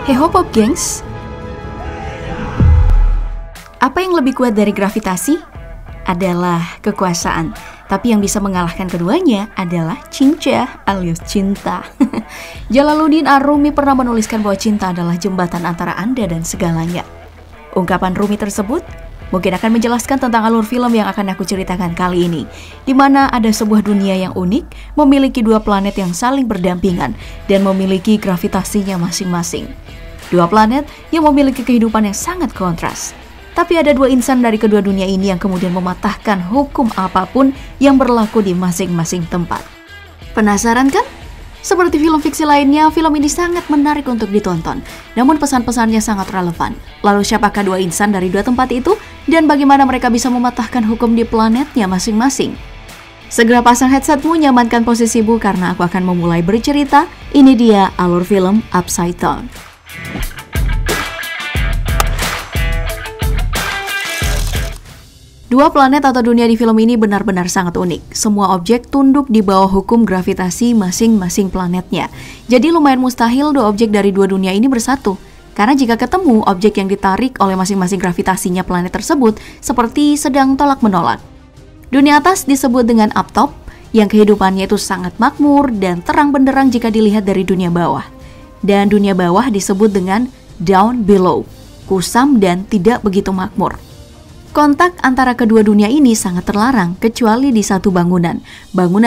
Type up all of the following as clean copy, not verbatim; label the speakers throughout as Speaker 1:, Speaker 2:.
Speaker 1: Hey hop-hop gengs, apa yang lebih kuat dari gravitasi? Adalah kekuasaan. Tapi yang bisa mengalahkan keduanya adalah cinca alias cinta. Jalaluddin Ar-Rumi pernah menuliskan bahwa cinta adalah jembatan antara Anda dan segalanya. Ungkapan Rumi tersebut mungkin akan menjelaskan tentang alur film yang akan aku ceritakan kali ini, di mana ada sebuah dunia yang unik, memiliki dua planet yang saling berdampingan, dan memiliki gravitasinya masing-masing. Dua planet yang memiliki kehidupan yang sangat kontras. Tapi ada dua insan dari kedua dunia ini yang kemudian mematahkan hukum apapun yang berlaku di masing-masing tempat. Penasaran kan? Seperti film fiksi lainnya, film ini sangat menarik untuk ditonton. Namun pesan-pesannya sangat relevan. Lalu siapakah dua insan dari dua tempat itu? Dan bagaimana mereka bisa mematahkan hukum di planetnya masing-masing? Segera pasang headsetmu, nyamankan posisimu karena aku akan memulai bercerita. Ini dia alur film Upside Down. Dua planet atau dunia di film ini benar-benar sangat unik. Semua objek tunduk di bawah hukum gravitasi masing-masing planetnya. Jadi lumayan mustahil dua objek dari dua dunia ini bersatu. Karena jika ketemu, objek yang ditarik oleh masing-masing gravitasinya planet tersebut seperti sedang tolak-menolak. Dunia atas disebut dengan uptop, yang kehidupannya itu sangat makmur dan terang benderang jika dilihat dari dunia bawah. Dan dunia bawah disebut dengan down below, kusam dan tidak begitu makmur. Kontak antara kedua dunia ini sangat terlarang kecuali di satu bangunan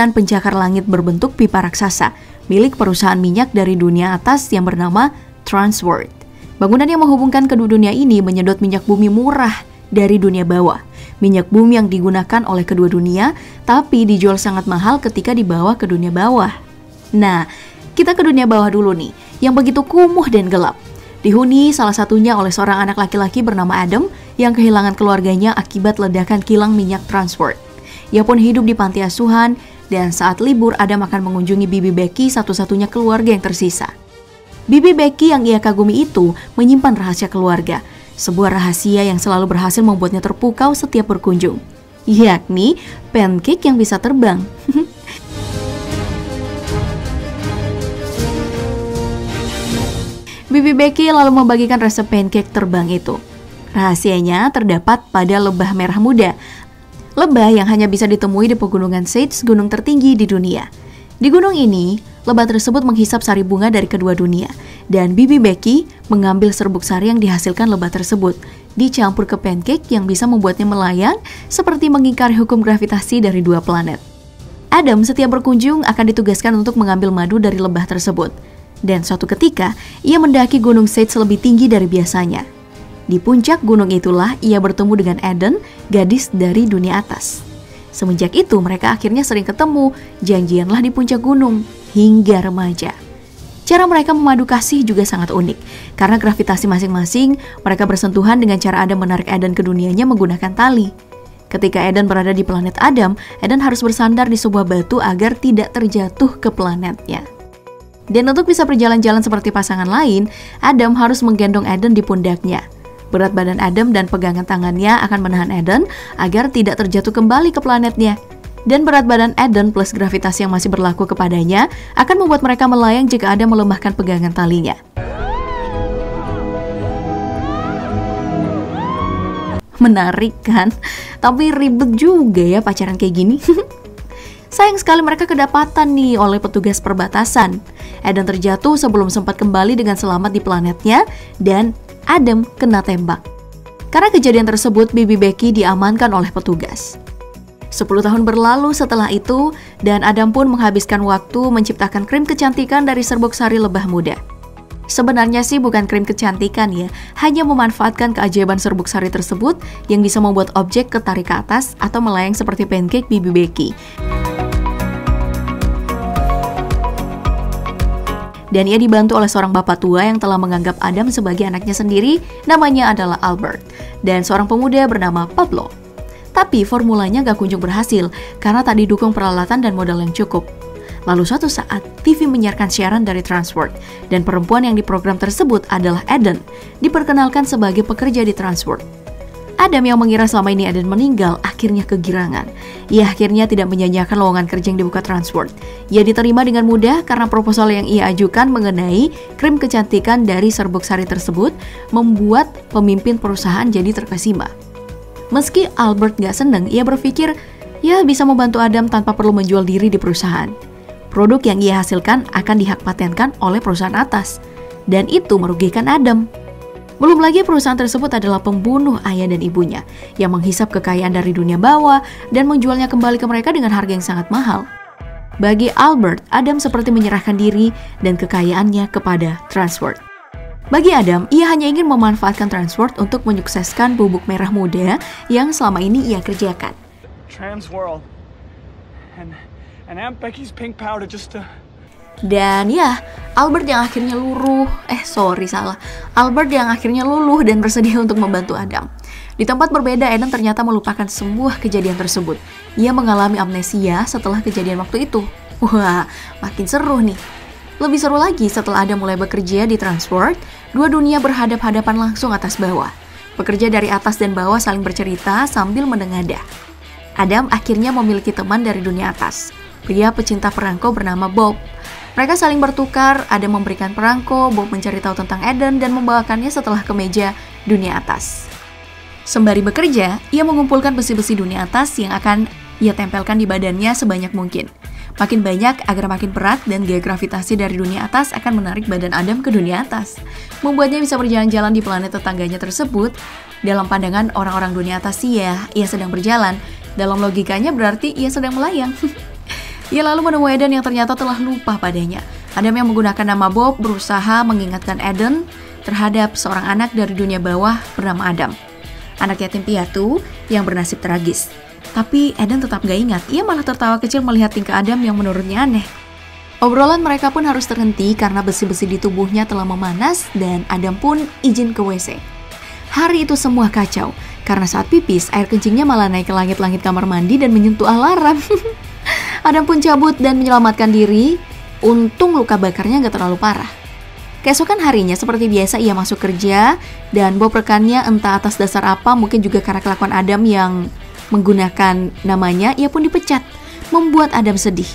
Speaker 1: pencakar langit berbentuk pipa raksasa milik perusahaan minyak dari dunia atas yang bernama Transworld. Bangunan yang menghubungkan kedua dunia ini menyedot minyak bumi murah dari dunia bawah. Minyak bumi yang digunakan oleh kedua dunia tapi dijual sangat mahal ketika dibawa ke dunia bawah. Nah, kita ke dunia bawah dulu nih, yang begitu kumuh dan gelap. Dihuni salah satunya oleh seorang anak laki-laki bernama Adam yang kehilangan keluarganya akibat ledakan kilang minyak Transworld. Ia pun hidup di panti asuhan dan saat libur Adam akan mengunjungi Bibi Becky, satu-satunya keluarga yang tersisa. Bibi Becky yang ia kagumi itu menyimpan rahasia keluarga, sebuah rahasia yang selalu berhasil membuatnya terpukau setiap berkunjung, yakni pancake yang bisa terbang. Bibi Becky lalu membagikan resep pancake terbang itu. Rahasianya terdapat pada lebah merah muda. Lebah yang hanya bisa ditemui di pegunungan Sage, gunung tertinggi di dunia. Di gunung ini, lebah tersebut menghisap sari bunga dari kedua dunia. Dan Bibi Becky mengambil serbuk sari yang dihasilkan lebah tersebut, dicampur ke pancake yang bisa membuatnya melayang seperti mengingkari hukum gravitasi dari dua planet. Adam setiap berkunjung akan ditugaskan untuk mengambil madu dari lebah tersebut. Dan suatu ketika, ia mendaki gunung Sage lebih tinggi dari biasanya. Di puncak gunung itulah ia bertemu dengan Eden, gadis dari dunia atas. Semenjak itu mereka akhirnya sering ketemu, janjianlah di puncak gunung, hingga remaja. Cara mereka memadu kasih juga sangat unik, karena gravitasi masing-masing, mereka bersentuhan dengan cara Adam menarik Eden ke dunianya menggunakan tali. Ketika Eden berada di planet Adam, Eden harus bersandar di sebuah batu agar tidak terjatuh ke planetnya. Dan untuk bisa berjalan-jalan seperti pasangan lain, Adam harus menggendong Eden di pundaknya. Berat badan Adam dan pegangan tangannya akan menahan Eden agar tidak terjatuh kembali ke planetnya. Dan berat badan Eden plus gravitasi yang masih berlaku kepadanya akan membuat mereka melayang jika Adam melemahkan pegangan talinya. Menarik kan? Tapi ribet juga ya pacaran kayak gini. Sayang sekali mereka kedapatan nih oleh petugas perbatasan. Eden terjatuh sebelum sempat kembali dengan selamat di planetnya dan Adam kena tembak. Karena kejadian tersebut, Bibi Becky diamankan oleh petugas. 10 tahun berlalu setelah itu dan Adam pun menghabiskan waktu menciptakan krim kecantikan dari serbuk sari lebah muda. Sebenarnya sih bukan krim kecantikan ya, hanya memanfaatkan keajaiban serbuk sari tersebut yang bisa membuat objek ketarik ke atas atau melayang seperti pancake Bibi Becky. Dan ia dibantu oleh seorang bapak tua yang telah menganggap Adam sebagai anaknya sendiri, namanya adalah Albert, dan seorang pemuda bernama Pablo. Tapi formulanya gak kunjung berhasil karena tak didukung peralatan dan modal yang cukup. Lalu suatu saat, TV menyiarkan siaran dari Transworld, dan perempuan yang diprogram tersebut adalah Eden, diperkenalkan sebagai pekerja di Transworld. Adam yang mengira selama ini Eden meninggal akhirnya kegirangan. Ia akhirnya tidak menyanyiakan lowongan kerja yang dibuka Transworld. Ia diterima dengan mudah karena proposal yang ia ajukan mengenai krim kecantikan dari serbuk sari tersebut membuat pemimpin perusahaan jadi terkesima. Meski Albert gak seneng, ia berpikir ia bisa membantu Adam tanpa perlu menjual diri di perusahaan. Produk yang ia hasilkan akan dihak patenkan oleh perusahaan atas, dan itu merugikan Adam. Belum lagi perusahaan tersebut adalah pembunuh ayah dan ibunya yang menghisap kekayaan dari dunia bawah dan menjualnya kembali ke mereka dengan harga yang sangat mahal. Bagi Albert, Adam seperti menyerahkan diri dan kekayaannya kepada Transworld. Bagi Adam, ia hanya ingin memanfaatkan Transworld untuk menyukseskan bubuk merah muda yang selama ini ia kerjakan.
Speaker 2: Transworld and Aunt Becky's pink powder just to...
Speaker 1: Dan ya, Albert yang akhirnya luluh dan bersedia untuk membantu Adam. Di tempat berbeda, Eden ternyata melupakan semua kejadian tersebut. Ia mengalami amnesia setelah kejadian waktu itu. Wah, makin seru nih. Lebih seru lagi setelah Adam mulai bekerja di Transworld, dua dunia berhadap-hadapan langsung atas bawah. Pekerja dari atas dan bawah saling bercerita sambil menengadah. Adam akhirnya memiliki teman dari dunia atas, pria pecinta perangko bernama Bob. Mereka saling bertukar, Adam memberikan perangko, Bob mencari tahu tentang Eden dan membawakannya setelah ke meja dunia atas. Sembari bekerja, ia mengumpulkan besi-besi dunia atas yang akan ia tempelkan di badannya sebanyak mungkin. Makin banyak agar makin berat dan gaya gravitasi dari dunia atas akan menarik badan Adam ke dunia atas, membuatnya bisa berjalan-jalan di planet tetangganya tersebut. Dalam pandangan orang-orang dunia atas ia sedang berjalan. Dalam logikanya berarti ia sedang melayang. Ia lalu menemui Eden yang ternyata telah lupa padanya. Adam yang menggunakan nama Bob berusaha mengingatkan Eden terhadap seorang anak dari dunia bawah bernama Adam. Anak yatim piatu yang bernasib tragis. Tapi Eden tetap gak ingat, ia malah tertawa kecil melihat tingkah Adam yang menurutnya aneh. Obrolan mereka pun harus terhenti karena besi-besi di tubuhnya telah memanas dan Adam pun izin ke WC. Hari itu semua kacau, karena saat pipis, air kencingnya malah naik ke langit-langit kamar mandi dan menyentuh alarm. Adam pun cabut dan menyelamatkan diri. Untung luka bakarnya gak terlalu parah. Keesokan harinya seperti biasa ia masuk kerja dan Bob rekannya entah atas dasar apa, mungkin juga karena kelakuan Adam yang menggunakan namanya, ia pun dipecat, membuat Adam sedih.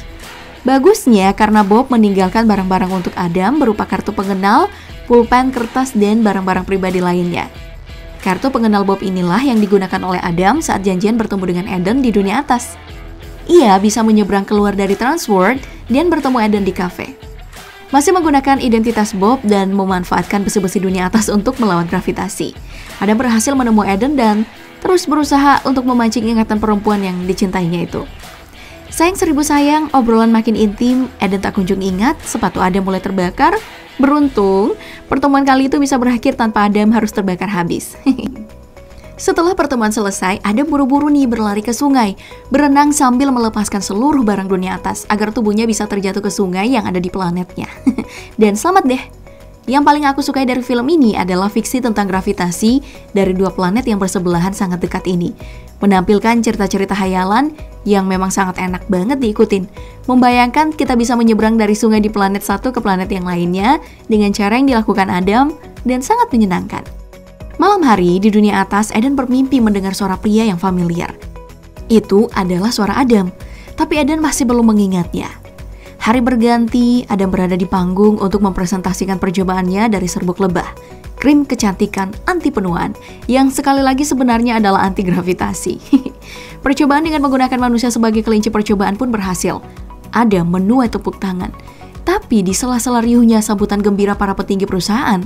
Speaker 1: Bagusnya karena Bob meninggalkan barang-barang untuk Adam berupa kartu pengenal, pulpen, kertas, dan barang-barang pribadi lainnya. Kartu pengenal Bob inilah yang digunakan oleh Adam saat janjian bertemu dengan Eden di dunia atas. Ia bisa menyeberang keluar dari Transworld dan bertemu Eden di kafe. Masih menggunakan identitas Bob dan memanfaatkan besi-besi dunia atas untuk melawan gravitasi. Adam berhasil menemui Eden dan terus berusaha untuk memancing ingatan perempuan yang dicintainya itu. Sayang seribu sayang, obrolan makin intim, Eden tak kunjung ingat, sepatu Adam mulai terbakar. Beruntung, pertemuan kali itu bisa berakhir tanpa Adam harus terbakar habis. Setelah pertemuan selesai, Adam buru-buru nih berlari ke sungai, berenang sambil melepaskan seluruh barang dunia atas agar tubuhnya bisa terjatuh ke sungai yang ada di planetnya. Dan selamat deh. Yang paling aku sukai dari film ini adalah fiksi tentang gravitasi dari dua planet yang bersebelahan sangat dekat ini. Menampilkan cerita-cerita hayalan yang memang sangat enak banget diikutin. Membayangkan kita bisa menyeberang dari sungai di planet satu ke planet yang lainnya dengan cara yang dilakukan Adam dan sangat menyenangkan. Malam hari di dunia atas, Eden bermimpi mendengar suara pria yang familiar. Itu adalah suara Adam, tapi Eden masih belum mengingatnya. Hari berganti, Adam berada di panggung untuk mempresentasikan percobaannya dari serbuk lebah, krim kecantikan anti penuaan, yang sekali lagi sebenarnya adalah anti gravitasi. Percobaan dengan menggunakan manusia sebagai kelinci percobaan pun berhasil. Adam menuai tepuk tangan. Tapi di sela-sela riuhnya sambutan gembira para petinggi perusahaan,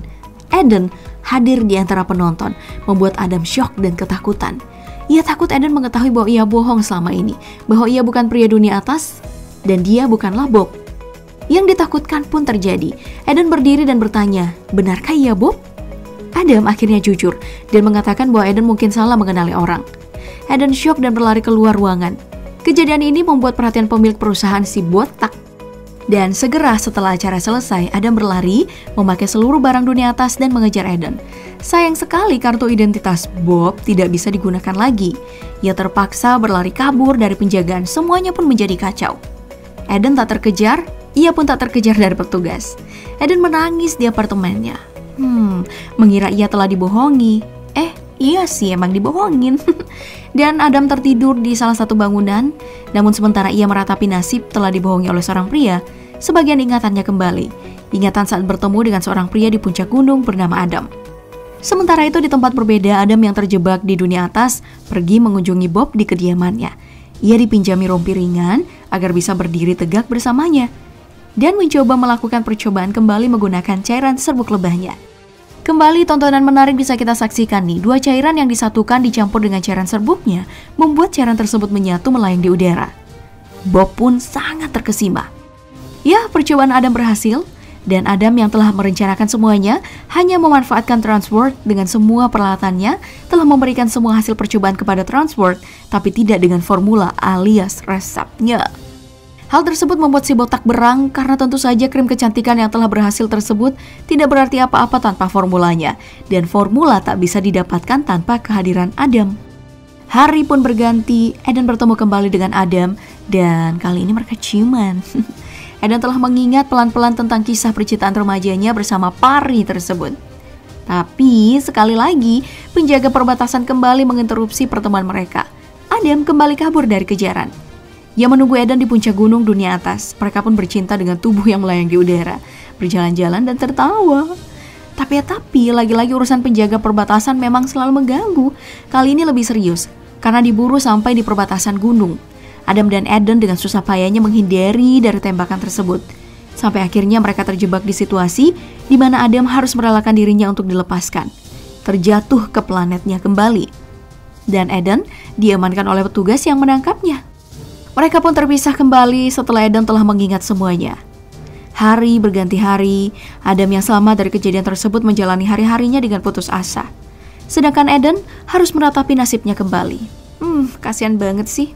Speaker 1: Eden hadir di antara penonton, membuat Adam syok dan ketakutan. Ia takut Eden mengetahui bahwa ia bohong selama ini, bahwa ia bukan pria dunia atas, dan dia bukanlah Bob. Yang ditakutkan pun terjadi. Eden berdiri dan bertanya, benarkah ia Bob? Adam akhirnya jujur dan mengatakan bahwa Eden mungkin salah mengenali orang. Eden syok dan berlari keluar ruangan. Kejadian ini membuat perhatian pemilik perusahaan si botak. Dan segera setelah acara selesai, Adam berlari, memakai seluruh barang dunia atas dan mengejar Eden. Sayang sekali kartu identitas Bob tidak bisa digunakan lagi. Ia terpaksa berlari kabur dari penjagaan, semuanya pun menjadi kacau. Eden tak terkejar, ia pun tak terkejar dari petugas. Eden menangis di apartemennya. Mengira ia telah dibohongi. Iya sih, emang dibohongin. Dan Adam tertidur di salah satu bangunan, namun sementara ia meratapi nasib telah dibohongi oleh seorang pria, sebagian ingatannya kembali. Ingatan saat bertemu dengan seorang pria di puncak gunung bernama Adam. Sementara itu di tempat berbeda, Adam yang terjebak di dunia atas pergi mengunjungi Bob di kediamannya. Ia dipinjami rompi ringan agar bisa berdiri tegak bersamanya, dan mencoba melakukan percobaan kembali menggunakan cairan serbuk lebahnya. Kembali tontonan menarik bisa kita saksikan nih, dua cairan yang disatukan dicampur dengan cairan serbuknya membuat cairan tersebut menyatu melayang di udara. Bob pun sangat terkesima. Ya, percobaan Adam berhasil, dan Adam yang telah merencanakan semuanya hanya memanfaatkan Transworld dengan semua peralatannya, telah memberikan semua hasil percobaan kepada Transworld, tapi tidak dengan formula alias resepnya. Hal tersebut membuat si botak berang karena tentu saja krim kecantikan yang telah berhasil tersebut tidak berarti apa-apa tanpa formulanya, dan formula tak bisa didapatkan tanpa kehadiran Adam. Hari pun berganti, Eden bertemu kembali dengan Adam, dan kali ini mereka ciuman. Eden telah mengingat pelan-pelan tentang kisah percintaan remajanya bersama pari tersebut. Tapi sekali lagi, penjaga perbatasan kembali menginterupsi pertemuan mereka. Adam kembali kabur dari kejaran. Ia menunggu Eden di puncak gunung dunia atas. Mereka pun bercinta dengan tubuh yang melayang di udara, berjalan-jalan dan tertawa. Tapi lagi-lagi urusan penjaga perbatasan memang selalu mengganggu. Kali ini lebih serius, karena diburu sampai di perbatasan gunung. Adam dan Eden dengan susah payahnya menghindari dari tembakan tersebut. Sampai akhirnya mereka terjebak di situasi di mana Adam harus merelakan dirinya untuk dilepaskan, terjatuh ke planetnya kembali. Dan Eden diamankan oleh petugas yang menangkapnya. Mereka pun terpisah kembali setelah Eden telah mengingat semuanya. Hari berganti hari, Adam yang selamat dari kejadian tersebut menjalani hari-harinya dengan putus asa. Sedangkan Eden harus meratapi nasibnya kembali. Kasihan banget sih.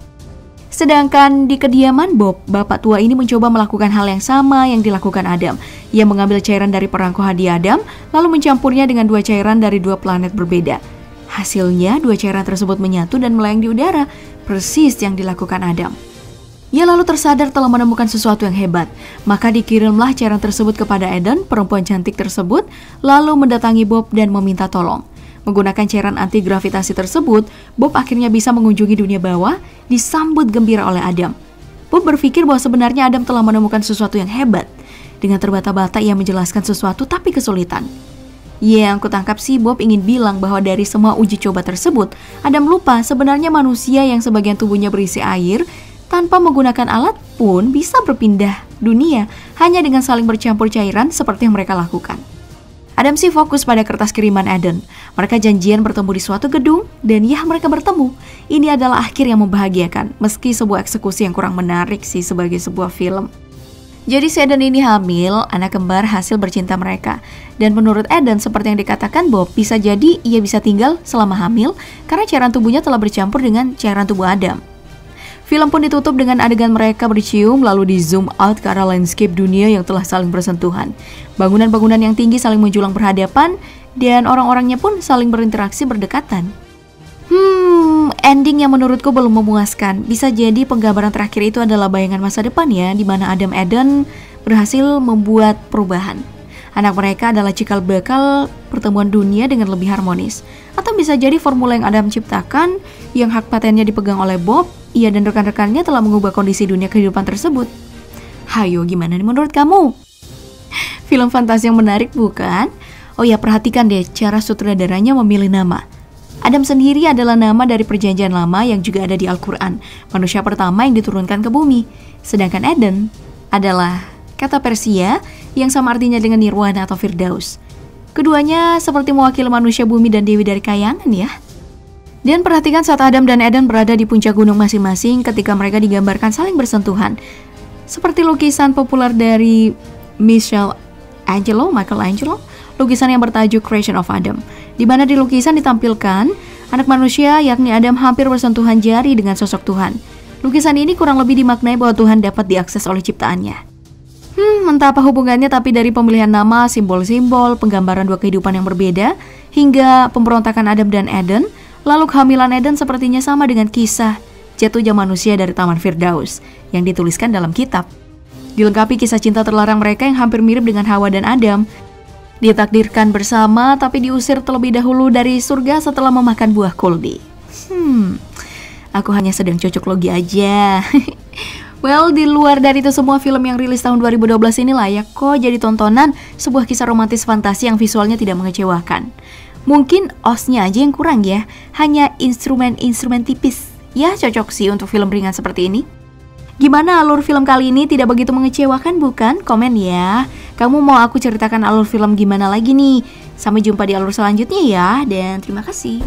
Speaker 1: Sedangkan di kediaman Bob, bapak tua ini mencoba melakukan hal yang sama yang dilakukan Adam. Ia mengambil cairan dari perangko hadiah Adam, lalu mencampurnya dengan dua cairan dari dua planet berbeda. Hasilnya, dua cairan tersebut menyatu dan melayang di udara, persis yang dilakukan Adam. Ia lalu tersadar telah menemukan sesuatu yang hebat, maka dikirimlah cairan tersebut kepada Eden, perempuan cantik tersebut, lalu mendatangi Bob dan meminta tolong. Menggunakan cairan anti-gravitasi tersebut, Bob akhirnya bisa mengunjungi dunia bawah, disambut gembira oleh Adam. Bob berpikir bahwa sebenarnya Adam telah menemukan sesuatu yang hebat. Dengan terbata-bata ia menjelaskan sesuatu tapi kesulitan. Yang kutangkap sih Bob ingin bilang bahwa dari semua uji coba tersebut, Adam lupa sebenarnya manusia yang sebagian tubuhnya berisi air, tanpa menggunakan alat pun bisa berpindah dunia hanya dengan saling bercampur cairan seperti yang mereka lakukan. Adam sih fokus pada kertas kiriman Eden. Mereka janjian bertemu di suatu gedung dan ya mereka bertemu. Ini adalah akhir yang membahagiakan, meski sebuah eksekusi yang kurang menarik sih sebagai sebuah film. Jadi si Eden ini hamil, anak kembar hasil bercinta mereka. Dan menurut Eden, seperti yang dikatakan Bob, bisa jadi ia bisa tinggal selama hamil karena cairan tubuhnya telah bercampur dengan cairan tubuh Adam. Film pun ditutup dengan adegan mereka bercium lalu di zoom out ke arah landscape dunia yang telah saling bersentuhan. Bangunan-bangunan yang tinggi saling menjulang berhadapan dan orang-orangnya pun saling berinteraksi berdekatan. Ending yang menurutku belum memuaskan. Bisa jadi penggambaran terakhir itu adalah bayangan masa depan ya, di mana Adam Eden berhasil membuat perubahan. Anak mereka adalah cikal bakal pertemuan dunia dengan lebih harmonis. Atau bisa jadi formula yang Adam ciptakan, yang hak patennya dipegang oleh Bob, ia dan rekan-rekannya telah mengubah kondisi dunia kehidupan tersebut. Hayo, gimana nih menurut kamu? Film fantasi yang menarik bukan? Oh ya, perhatikan deh cara sutradaranya memilih nama. Adam sendiri adalah nama dari perjanjian lama yang juga ada di Al-Quran, manusia pertama yang diturunkan ke bumi. Sedangkan Eden adalah kata Persia yang sama artinya dengan Nirwana atau Firdaus. Keduanya seperti mewakili manusia bumi dan dewi dari kayangan ya. Dan perhatikan saat Adam dan Eden berada di puncak gunung masing-masing ketika mereka digambarkan saling bersentuhan. Seperti lukisan populer dari Michelangelo, lukisan yang bertajuk Creation of Adam, di mana di lukisan ditampilkan anak manusia yakni Adam hampir bersentuhan jari dengan sosok Tuhan. Lukisan ini kurang lebih dimaknai bahwa Tuhan dapat diakses oleh ciptaannya. Entah apa hubungannya, tapi dari pemilihan nama, simbol-simbol, penggambaran dua kehidupan yang berbeda, hingga pemberontakan Adam dan Eden, lalu kehamilan Eden sepertinya sama dengan kisah jatuhnya manusia dari Taman Firdaus yang dituliskan dalam kitab. Dilengkapi kisah cinta terlarang mereka yang hampir mirip dengan Hawa dan Adam. Ditakdirkan bersama tapi diusir terlebih dahulu dari surga setelah memakan buah kuldi. Aku hanya sedang cocok logi aja. Well, di luar dari itu semua, film yang rilis tahun 2012 ini layak kok jadi tontonan, sebuah kisah romantis fantasi yang visualnya tidak mengecewakan. Mungkin OST-nya aja yang kurang ya, hanya instrumen-instrumen tipis. Ya cocok sih untuk film ringan seperti ini. Gimana alur film kali ini, tidak begitu mengecewakan bukan? Komen ya. Kamu mau aku ceritakan alur film gimana lagi nih? Sampai jumpa di alur selanjutnya ya, dan terima kasih.